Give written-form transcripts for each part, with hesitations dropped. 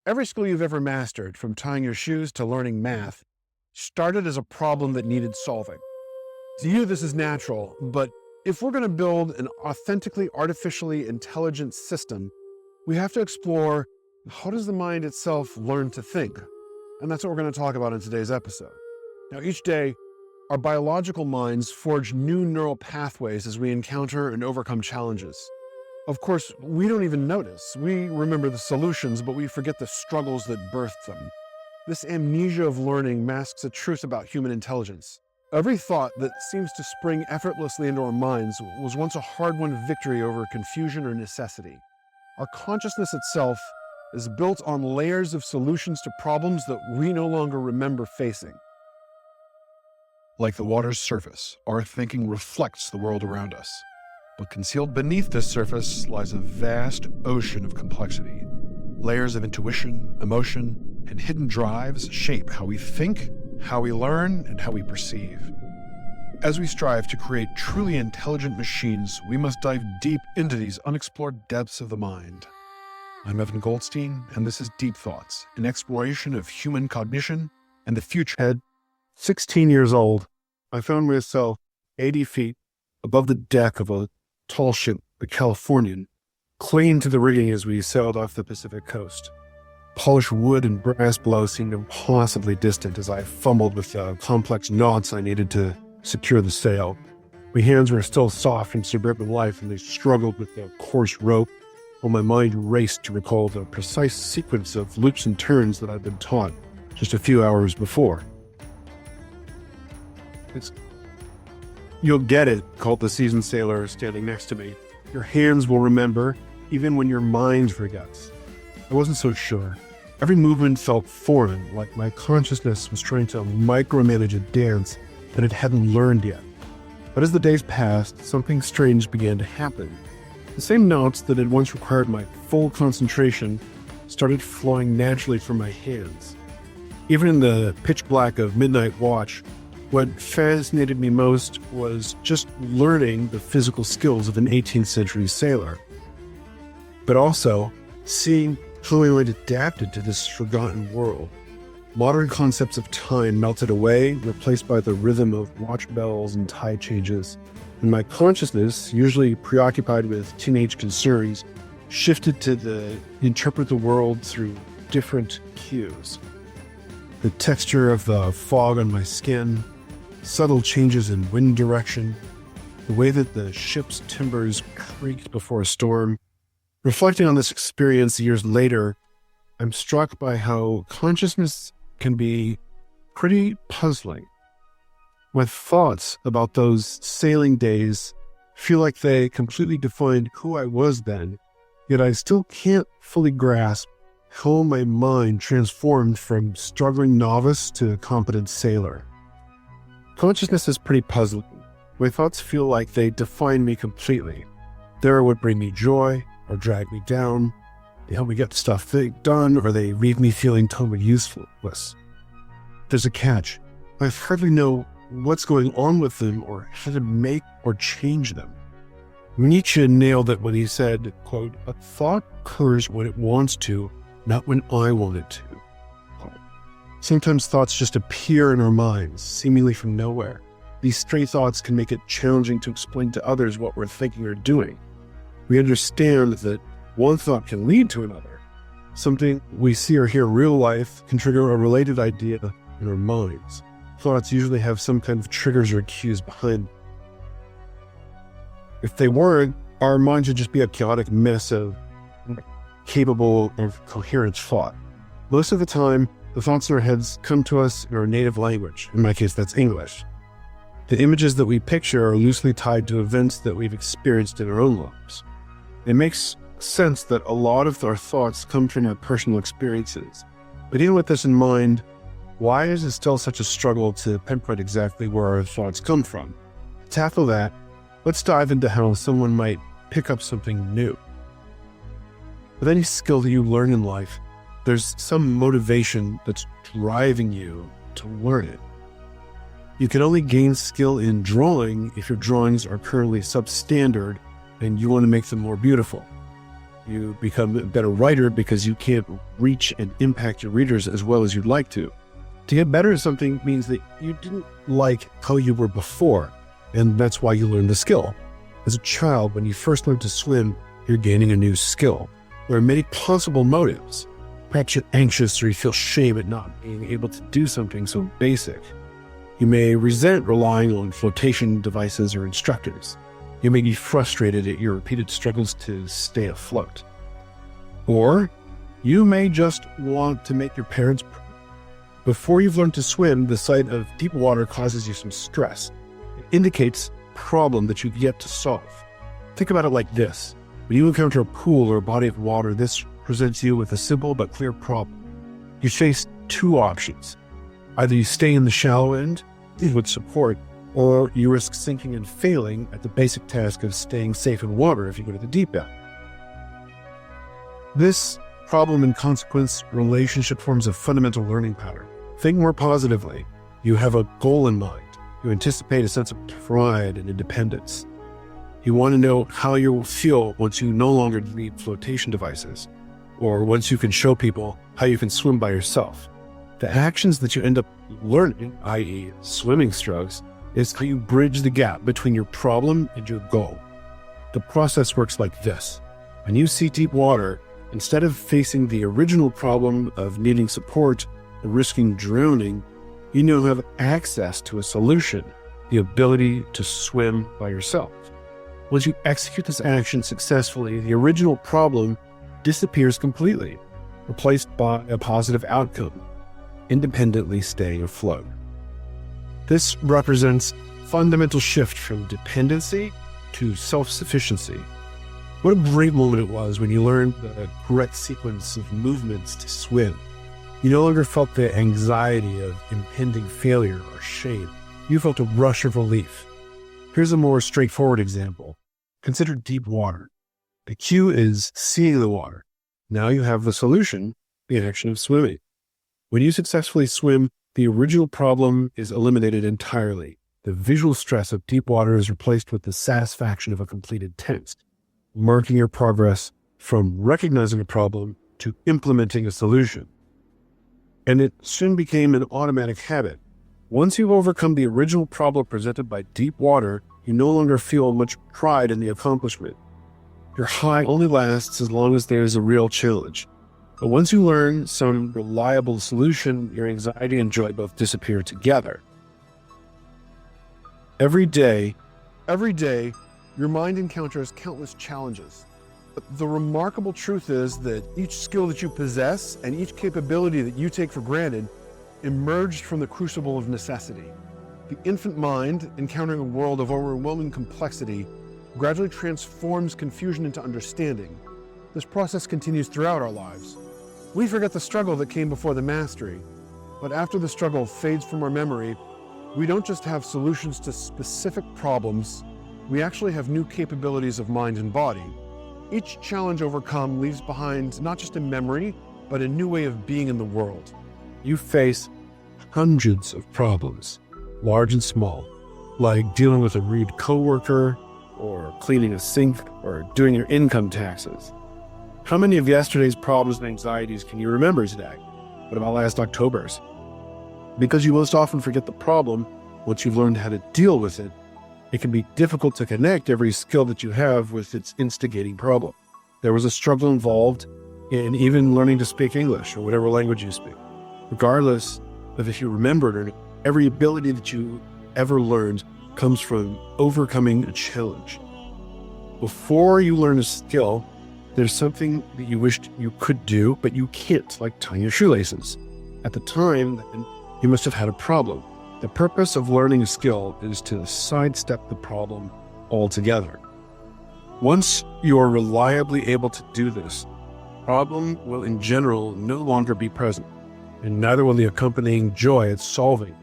Every skill you've ever mastered, from tying your shoes to learning math, started as a problem that needed solving. To you, this is natural, but if we're going to build an authentically artificially intelligent system, we have to explore, how does the mind itself learn to think? And that's what we're going to talk about in today's episode. Now, each day, our biological minds forge new neural pathways as we encounter and overcome challenges. Of course, we don't even notice. We remember the solutions, but we forget the struggles that birthed them. This amnesia of learning masks a truth about human intelligence. Every thought that seems to spring effortlessly into our minds was once a hard-won victory over confusion or necessity. Our consciousness itself is built on layers of solutions to problems that we no longer remember facing. Like the water's surface, our thinking reflects the world around us. But concealed beneath this surface lies a vast ocean of complexity. Layers of intuition, emotion, and hidden drives shape how we think, how we learn, and how we perceive. As we strive to create truly intelligent machines, we must dive deep into these unexplored depths of the mind. I'm Evan Goldstein, and this is Deep Thoughts, an exploration of human cognition and the future. At 16 years old, I found myself 80 feet above the deck of a tall ship, the Californian, clinging to the rigging as we sailed off the Pacific coast. Polished wood and brass below seemed impossibly distant as I fumbled with the complex knots I needed to secure the sail. My hands were still soft from suburban life, and they struggled with the coarse rope, while my mind raced to recall the precise sequence of loops and turns that I'd been taught just a few hours before. "You'll get it," called the seasoned sailor standing next to me. "Your hands will remember, even when your mind forgets." I wasn't so sure. Every movement felt foreign, like my consciousness was trying to micromanage a dance that it hadn't learned yet. But as the days passed, something strange began to happen. The same notes that had once required my full concentration started flowing naturally from my hands. Even in the pitch black of midnight watch, what fascinated me most was just learning the physical skills of an 18th century sailor, but also seeing how I had adapted to this forgotten world. Modern concepts of time melted away, replaced by the rhythm of watch bells and tide changes, and my consciousness, usually preoccupied with teenage concerns, shifted to interpret the world through different cues. The texture of the fog on my skin, subtle changes in wind direction, the way that the ship's timbers creaked before a storm. Reflecting on this experience years later, I'm struck by how consciousness can be pretty puzzling. My thoughts about those sailing days feel like they completely defined who I was then, yet I still can't fully grasp how my mind transformed from struggling novice to competent sailor. Consciousness is pretty puzzling. My thoughts feel like they define me completely. They're what bring me joy or drag me down. They help me get stuff done, or they leave me feeling totally useless. There's a catch. I hardly know what's going on with them or how to make or change them. Nietzsche nailed it when he said, quote, "A thought occurs when it wants to, not when I want it to." Sometimes thoughts just appear in our minds, seemingly from nowhere. These stray thoughts can make it challenging to explain to others what we're thinking or doing. We understand that one thought can lead to another. Something we see or hear in real life can trigger a related idea in our minds. Thoughts usually have some kind of triggers or cues behind them. If they weren't, our minds would just be a chaotic mess of capable of coherent thought. Most of the time, the thoughts in our heads come to us in our native language. In my case, that's English. The images that we picture are loosely tied to events that we've experienced in our own lives. It makes sense that a lot of our thoughts come from our personal experiences. But even with this in mind, why is it still such a struggle to pinpoint exactly where our thoughts come from? To tackle that, let's dive into how someone might pick up something new. With any skill that you learn in life, there's some motivation that's driving you to learn it. You can only gain skill in drawing if your drawings are currently substandard and you want to make them more beautiful. You become a better writer because you can't reach and impact your readers as well as you'd like to. To get better at something means that you didn't like how you were before, and that's why you learned the skill. As a child, when you first learn to swim, you're gaining a new skill. There are many possible motives. Perhaps you're anxious or you feel shame at not being able to do something so basic. You may resent relying on flotation devices or instructors. You may be frustrated at your repeated struggles to stay afloat. Or you may just want to make your parents proud. Before you've learned to swim, the sight of deep water causes you some stress. It indicates a problem that you've yet to solve. Think about it like this. When you encounter a pool or a body of water, this presents you with a simple but clear problem. You face two options. Either you stay in the shallow end with support, or you risk sinking and failing at the basic task of staying safe in water if you go to the deep end. This problem and consequence relationship forms a fundamental learning pattern. Think more positively. You have a goal in mind. You anticipate a sense of pride and independence. You want to know how you will feel once you no longer need flotation devices, or once you can show people how you can swim by yourself. The actions that you end up learning, i.e. swimming strokes, is how you bridge the gap between your problem and your goal. The process works like this. When you see deep water, instead of facing the original problem of needing support and risking drowning, you now have access to a solution, the ability to swim by yourself. Once you execute this action successfully, the original problem disappears completely, replaced by a positive outcome, independently staying afloat. This represents a fundamental shift from dependency to self-sufficiency. What a great moment it was when you learned the correct sequence of movements to swim. You no longer felt the anxiety of impending failure or shame. You felt a rush of relief. Here's a more straightforward example. Consider deep water. The cue is seeing the water. Now you have the solution, the action of swimming. When you successfully swim, the original problem is eliminated entirely. The visual stress of deep water is replaced with the satisfaction of a completed task, marking your progress from recognizing a problem to implementing a solution. And it soon became an automatic habit. Once you've overcome the original problem presented by deep water, you no longer feel much pride in the accomplishment. Your high only lasts as long as there is a real challenge. But once you learn some reliable solution, your anxiety and joy both disappear together. Every day, your mind encounters countless challenges. But the remarkable truth is that each skill that you possess and each capability that you take for granted emerged from the crucible of necessity. The infant mind, encountering a world of overwhelming complexity, gradually transforms confusion into understanding. This process continues throughout our lives. We forget the struggle that came before the mastery, but after the struggle fades from our memory, we don't just have solutions to specific problems, we actually have new capabilities of mind and body. Each challenge overcome leaves behind not just a memory, but a new way of being in the world. You face hundreds of problems, large and small, like dealing with a rude coworker, or cleaning a sink, or doing your income taxes. How many of yesterday's problems and anxieties can you remember today? What about last October's? Because you most often forget the problem, once you've learned how to deal with it, it can be difficult to connect every skill that you have with its instigating problem. There was a struggle involved in even learning to speak English or whatever language you speak. Regardless of if you remember it or not, every ability that you ever learned comes from overcoming a challenge. Before you learn a skill, there's something that you wished you could do, but you can't, like tying your shoelaces. At the time, you must have had a problem. The purpose of learning a skill is to sidestep the problem altogether. Once you are reliably able to do this, the problem will in general no longer be present, and neither will the accompanying joy at solving it.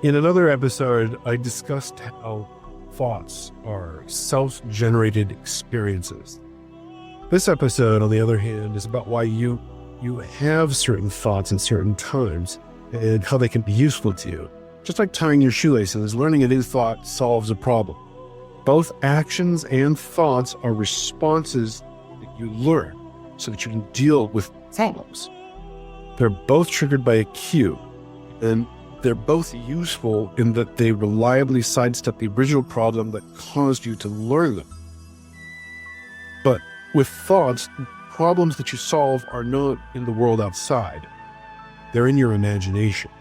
In another episode, I discussed how thoughts are self-generated experiences. This episode, on the other hand, is about why you have certain thoughts in certain times and how they can be useful to you. Just like tying your shoelaces, learning a new thought solves a problem. Both actions and thoughts are responses that you learn so that you can deal with problems. They're both triggered by a cue, and they're both useful in that they reliably sidestep the original problem that caused you to learn them. But with thoughts, problems that you solve are not in the world outside. They're in your imagination.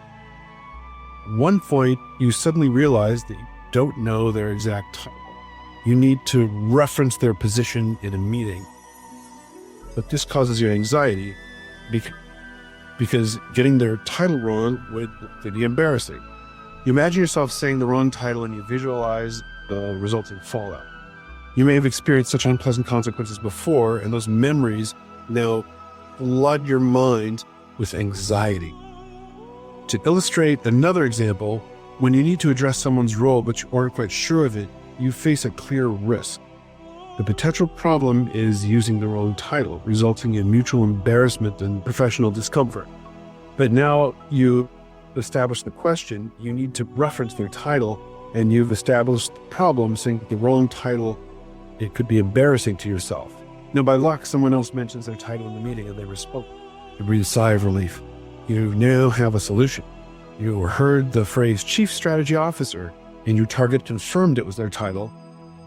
At one point, you suddenly realize that you don't know their exact title. You need to reference their position in a meeting. But this causes you anxiety because getting their title wrong would be embarrassing. You imagine yourself saying the wrong title and you visualize the resulting fallout. You may have experienced such unpleasant consequences before, and those memories now flood your mind with anxiety. To illustrate another example, when you need to address someone's role but you aren't quite sure of it, you face a clear risk. The potential problem is using the wrong title, resulting in mutual embarrassment and professional discomfort. But now you establish the question, you need to reference their title, and you've established the problem saying the wrong title, it could be embarrassing to yourself. Now, by luck, someone else mentions their title in the meeting and they respond. You breathe a sigh of relief. You now have a solution. You heard the phrase Chief Strategy Officer, and your target confirmed it was their title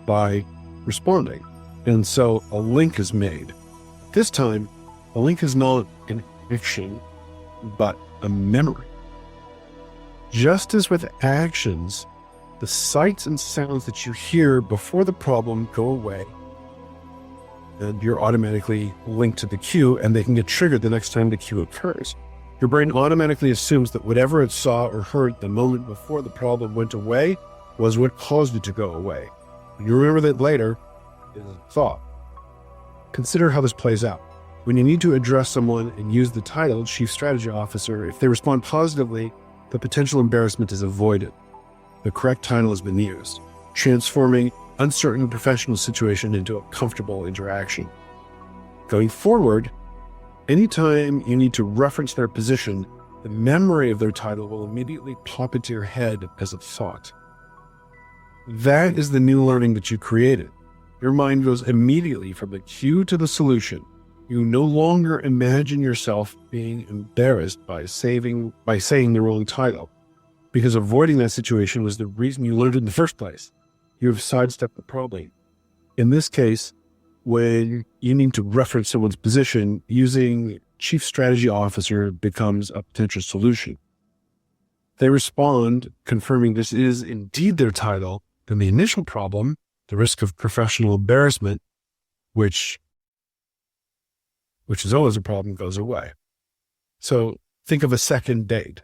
by responding. And so a link is made. This time, a link is not an action, but a memory. Just as with actions, the sights and sounds that you hear before the problem go away, and you're automatically linked to the cue, and they can get triggered the next time the cue occurs. Your brain automatically assumes that whatever it saw or heard the moment before the problem went away was what caused it to go away. You remember that later is a thought. Consider how this plays out. When you need to address someone and use the title Chief Strategy Officer, if they respond positively, the potential embarrassment is avoided. The correct title has been used, transforming uncertain professional situation into a comfortable interaction. Going forward, anytime you need to reference their position, the memory of their title will immediately pop into your head as a thought. That is the new learning that you created. Your mind goes immediately from the cue to the solution. You no longer imagine yourself being embarrassed by saying the wrong title, because avoiding that situation was the reason you learned it in the first place. You have sidestepped the problem. In this case, when you need to reference someone's position, using Chief Strategy Officer becomes a potential solution. They respond, confirming this is indeed their title, then the initial problem, the risk of professional embarrassment, which is always a problem, goes away. So think of a second date.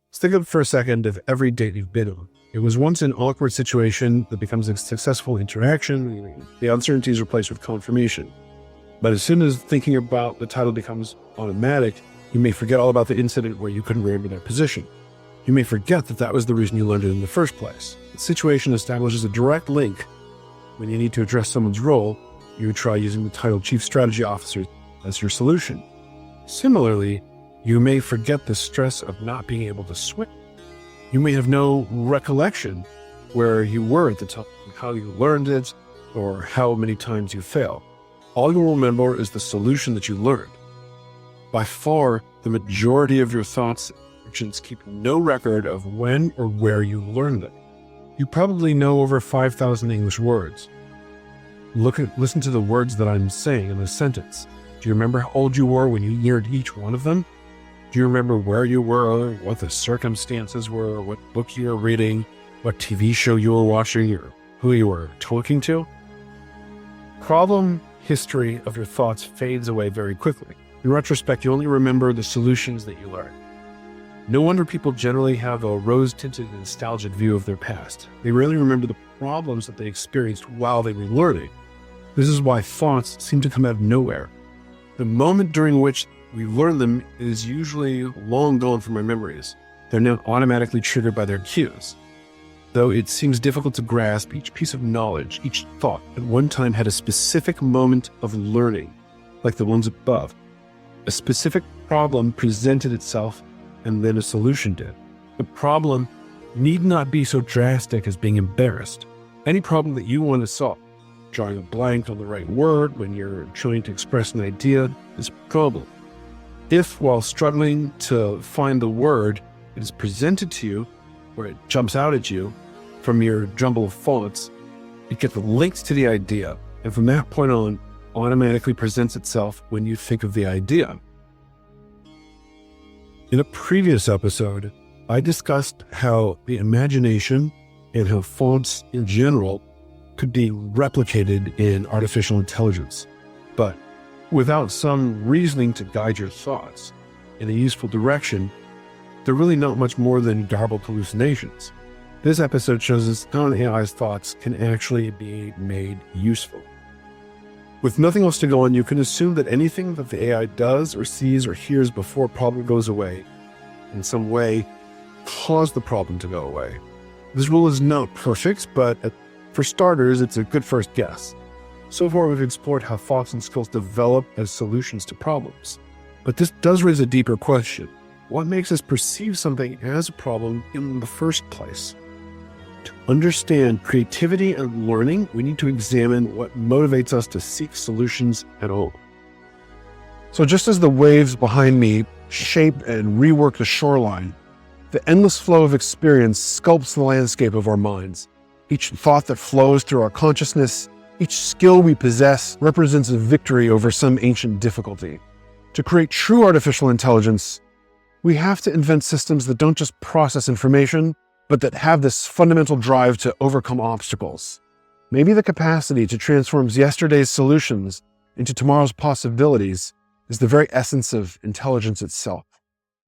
Let's think of for a second of every date you've been on. It was once an awkward situation that becomes a successful interaction. The uncertainty is replaced with confirmation. But as soon as thinking about the title becomes automatic, you may forget all about the incident where you couldn't remember their position. You may forget that that was the reason you learned it in the first place. The situation establishes a direct link. When you need to address someone's role, you try using the title Chief Strategy Officer as your solution. Similarly, you may forget the stress of not being able to swim. You may have no recollection where you were at the time, how you learned it, or how many times you failed. All you'll remember is the solution that you learned. By far, the majority of your thoughts and actions keep no record of when or where you learned them. You probably know over 5,000 English words. Listen to the words that I'm saying in this sentence. Do you remember how old you were when you heard each one of them? Do you remember where you were, what the circumstances were, what book you were reading, what TV show you were watching, or who you were talking to? Problem history of your thoughts fades away very quickly. In retrospect, you only remember the solutions that you learned. No wonder people generally have a rose-tinted nostalgic view of their past. They rarely remember the problems that they experienced while they were learning. This is why thoughts seem to come out of nowhere. The moment during which we learn them is usually long gone from our memories. They're now automatically triggered by their cues. Though it seems difficult to grasp, each piece of knowledge, each thought at one time had a specific moment of learning, like the ones above. A specific problem presented itself, and then a solution did. The problem need not be so drastic as being embarrassed. Any problem that you want to solve, drawing a blank on the right word when you're trying to express an idea is a problem. If, while struggling to find the word, it is presented to you, or it jumps out at you from your jumble of thoughts, it gets linked to the idea, and from that point on, automatically presents itself when you think of the idea. In a previous episode, I discussed how the imagination and how thoughts in general could be replicated in artificial intelligence. But without some reasoning to guide your thoughts in a useful direction, they're really not much more than garbled hallucinations. This episode shows us how an AI's thoughts can actually be made useful. With nothing else to go on, you can assume that anything that the AI does or sees or hears before a problem goes away, in some way, cause the problem to go away. This rule is not perfect, but for starters, it's a good first guess. So far, we've explored how thoughts and skills develop as solutions to problems. But this does raise a deeper question. What makes us perceive something as a problem in the first place? To understand creativity and learning, we need to examine what motivates us to seek solutions at all. So just as the waves behind me shape and rework the shoreline, the endless flow of experience sculpts the landscape of our minds. Each thought that flows through our consciousness, each skill we possess represents a victory over some ancient difficulty. To create true artificial intelligence, we have to invent systems that don't just process information, but that have this fundamental drive to overcome obstacles. Maybe the capacity to transform yesterday's solutions into tomorrow's possibilities is the very essence of intelligence itself.